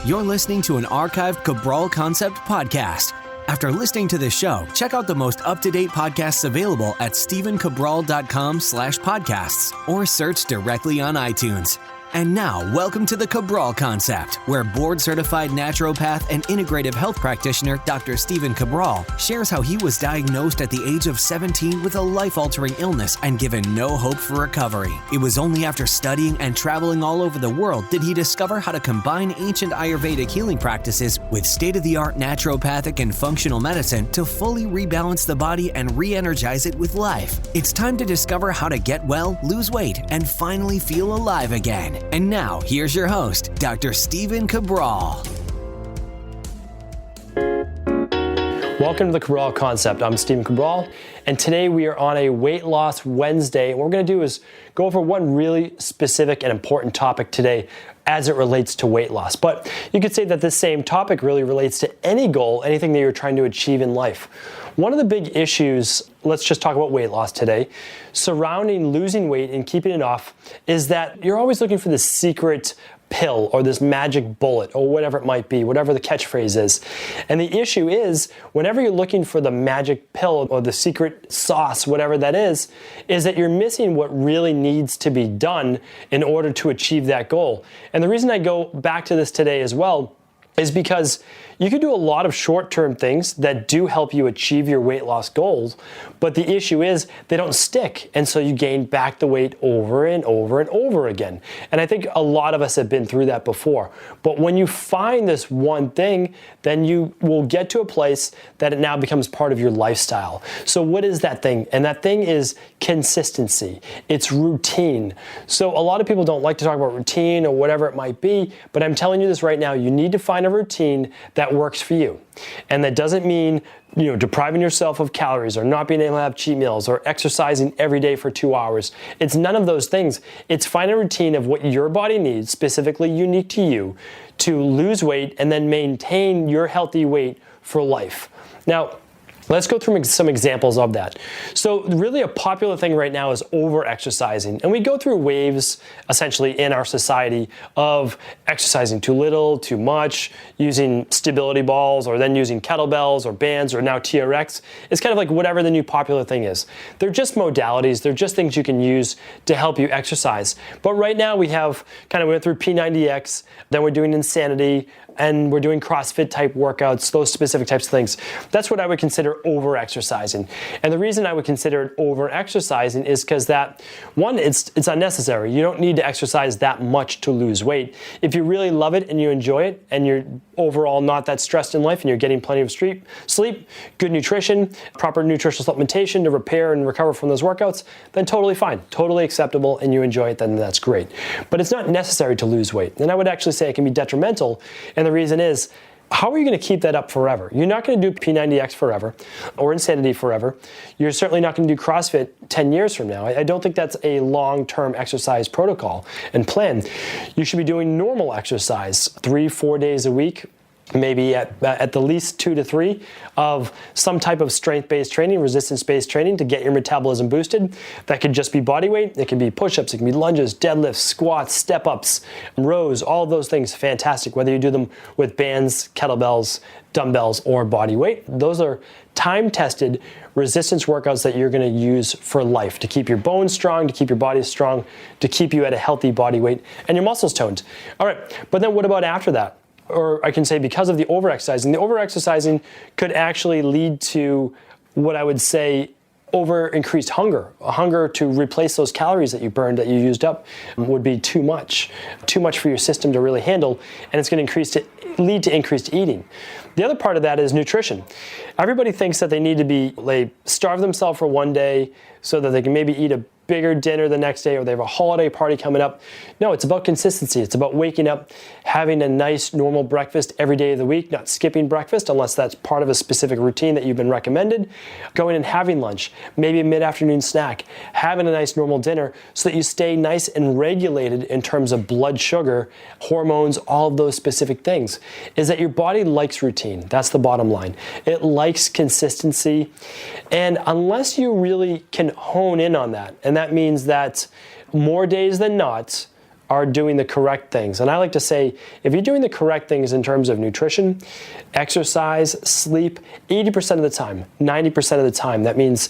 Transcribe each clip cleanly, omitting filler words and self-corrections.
You're listening to an archived Cabral Concept podcast. After listening to this show, check out the most up-to-date podcasts available at stephencabral.com/podcasts or search directly on iTunes. And now, welcome to the Cabral Concept, where board-certified naturopath and integrative health practitioner Dr. Stephen Cabral shares how he was diagnosed at the age of 17 with a life-altering illness and given no hope for recovery. It was only after studying and traveling all over the world did he discover how to combine ancient Ayurvedic healing practices with state-of-the-art naturopathic and functional medicine to fully rebalance the body and re-energize it with life. It's time to discover how to get well, lose weight, and finally feel alive again. And now, here's your host, Dr. Stephen Cabral. Welcome to the Cabral Concept. I'm Stephen Cabral, and today we are on a Weight Loss Wednesday. What we're going to do is go over one really specific and important topic today as it relates to weight loss. But you could say that this same topic really relates to any goal, anything that you're trying to achieve in life. One of the big issues, let's just talk about weight loss today, surrounding losing weight and keeping it off, is that you're always looking for this secret pill or this magic bullet or whatever it might be, whatever the catchphrase is. And the issue is, whenever you're looking for the magic pill or the secret sauce, whatever that is that you're missing what really needs to be done in order to achieve that goal. And the reason I go back to this today as well is because you can do a lot of short-term things that do help you achieve your weight loss goals, but the issue is they don't stick, and so you gain back the weight over and over and over again. And I think a lot of us have been through that before. But when you find this one thing, then you will get to a place that it now becomes part of your lifestyle. So what is that thing? And that thing is consistency. It's routine. So a lot of people don't like to talk about routine or whatever it might be, but I'm telling you this right now, you need to find a routine that works for you. And that doesn't mean, depriving yourself of calories or not being able to have cheat meals or exercising every day for 2 hours. It's none of those things. It's find a routine of what your body needs, specifically unique to you, to lose weight and then maintain your healthy weight for life. Now, let's go through some examples of that. So really a popular thing right now is over-exercising. And we go through waves, essentially, in our society of exercising too little, too much, using stability balls, or then using kettlebells or bands, or now TRX. It's kind of like whatever the new popular thing is. They're just modalities. They're just things you can use to help you exercise. But right now we went through P90X, then we're doing Insanity, and we're doing CrossFit type workouts, those specific types of things. That's what I would consider over-exercising. And the reason I would consider it over-exercising is because that, one, it's unnecessary. You don't need to exercise that much to lose weight. If you really love it and you enjoy it and you're overall not that stressed in life and you're getting plenty of sleep, good nutrition, proper nutritional supplementation to repair and recover from those workouts, then totally fine, totally acceptable, and you enjoy it, then that's great. But it's not necessary to lose weight. And I would actually say it can be detrimental. And the reason is, how are you going to keep that up forever? You're not going to do P90X forever or Insanity forever. You're certainly not going to do CrossFit 10 years from now. I don't think that's a long-term exercise protocol and plan. You should be doing normal exercise 3-4 days a week, maybe at the least 2 to 3 of some type of strength-based training, resistance-based training to get your metabolism boosted. That could just be body weight. It can be push-ups. It can be lunges, deadlifts, squats, step-ups, rows, all of those things. Fantastic. Whether you do them with bands, kettlebells, dumbbells, or body weight. Those are time-tested resistance workouts that you're going to use for life to keep your bones strong, to keep your body strong, to keep you at a healthy body weight, and your muscles toned. All right, but then what about after that? Or I can say because of the over-exercising could actually lead to what I would say increased hunger. A hunger to replace those calories that you burned, that you used up, would be too much for your system to really handle, and it's going to lead to increased eating. The other part of that is nutrition. Everybody thinks that they need to they starve themselves for one day so that they can maybe eat a bigger dinner the next day, or they have a holiday party coming up. No, it's about consistency. It's about waking up, having a nice normal breakfast every day of the week, not skipping breakfast unless that's part of a specific routine that you've been recommended, going and having lunch, maybe a mid-afternoon snack, having a nice normal dinner so that you stay nice and regulated in terms of blood sugar, hormones, all of those specific things. Is that your body likes routine. That's the bottom line. It likes consistency, and unless you really can hone in on that, and that means that more days than not, are doing the correct things. And I like to say, if you're doing the correct things in terms of nutrition, exercise, sleep, 80% of the time, 90% of the time, that means,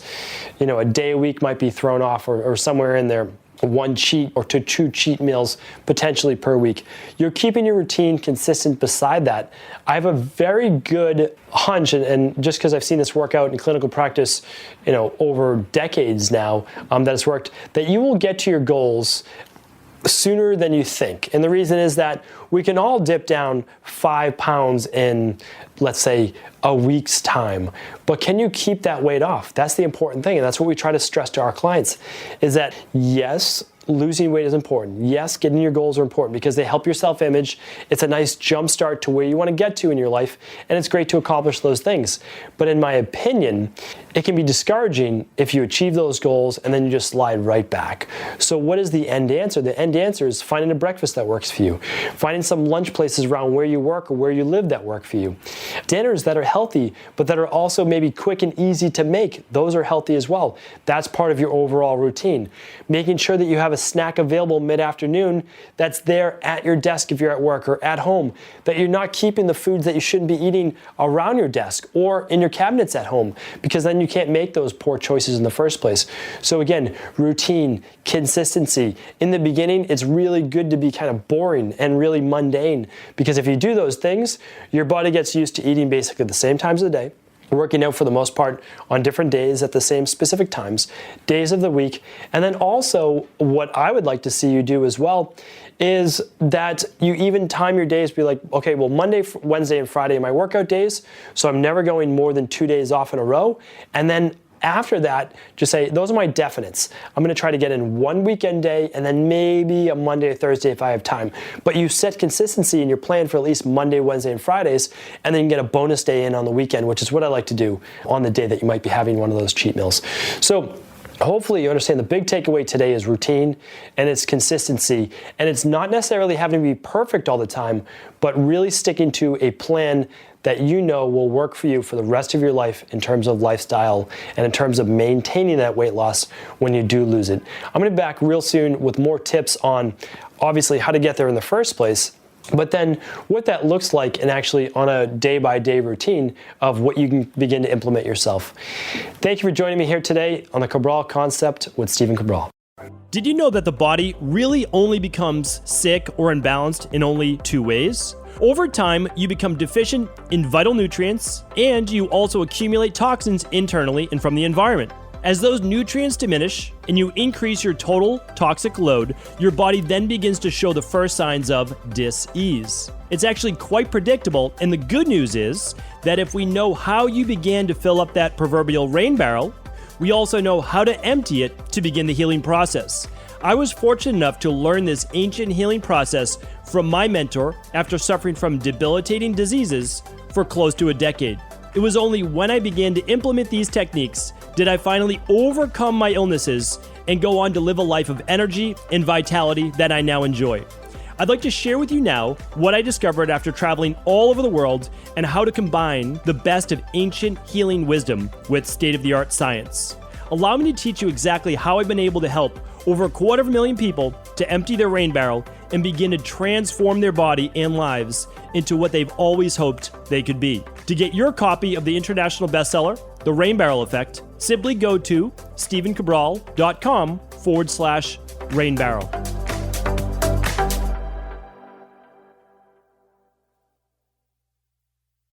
a day a week might be thrown off or somewhere in there, one cheat or two cheat meals potentially per week. You're keeping your routine consistent beside that. I have a very good hunch, and just because I've seen this work out in clinical practice, over decades now, that it's worked, that you will get to your goals sooner than you think. And the reason is that we can all dip down 5 pounds in, let's say, a week's time. But can you keep that weight off? That's the important thing. And that's what we try to stress to our clients, is that yes, losing weight is important. Yes, getting your goals are important because they help your self-image. It's a nice jump start to where you want to get to in your life, and it's great to accomplish those things. But in my opinion, it can be discouraging if you achieve those goals and then you just slide right back. So what is the end answer? The end answer is finding a breakfast that works for you, finding some lunch places around where you work or where you live that work for you, dinners that are healthy but that are also maybe quick and easy to make. Those are healthy as well. That's part of your overall routine. Making sure that you have a snack available mid-afternoon that's there at your desk if you're at work or at home, that you're not keeping the foods that you shouldn't be eating around your desk or in your cabinets at home, because then you can't make those poor choices in the first place. So again, routine, consistency. In the beginning, it's really good to be kind of boring and really mundane, because if you do those things, your body gets used to eating basically the same times of the day, working out for the most part on different days at the same specific times, days of the week. And then also what I would like to see you do as well is that you even time your days, be like, okay, well, Monday, Wednesday, and Friday are my workout days, so I'm never going more than 2 days off in a row. And then after that, just say, those are my definites. I'm going to try to get in one weekend day and then maybe a Monday or Thursday if I have time. But you set consistency in your plan for at least Monday, Wednesday, and Fridays, and then you can get a bonus day in on the weekend, which is what I like to do on the day that you might be having one of those cheat meals. So hopefully you understand the big takeaway today is routine and it's consistency. And it's not necessarily having to be perfect all the time, but really sticking to a plan that you know will work for you for the rest of your life in terms of lifestyle and in terms of maintaining that weight loss when you do lose it. I'm going to be back real soon with more tips on obviously how to get there in the first place, but then what that looks like and actually on a day-by-day routine of what you can begin to implement yourself. Thank you for joining me here today on the Cabral Concept with Stephen Cabral. Did you know that the body really only becomes sick or imbalanced in only 2 ways? Over time, you become deficient in vital nutrients, and you also accumulate toxins internally and from the environment. As those nutrients diminish and you increase your total toxic load, your body then begins to show the first signs of dis-ease. It's actually quite predictable, and the good news is that if we know how you began to fill up that proverbial rain barrel, we also know how to empty it to begin the healing process. I was fortunate enough to learn this ancient healing process from my mentor after suffering from debilitating diseases for close to a decade. It was only when I began to implement these techniques did I finally overcome my illnesses and go on to live a life of energy and vitality that I now enjoy. I'd like to share with you now what I discovered after traveling all over the world and how to combine the best of ancient healing wisdom with state-of-the-art science. Allow me to teach you exactly how I've been able to help over 250,000 people to empty their rain barrel and begin to transform their body and lives into what they've always hoped they could be. To get your copy of the international bestseller, The Rain Barrel Effect, simply go to stephencabral.com/rainbarrel.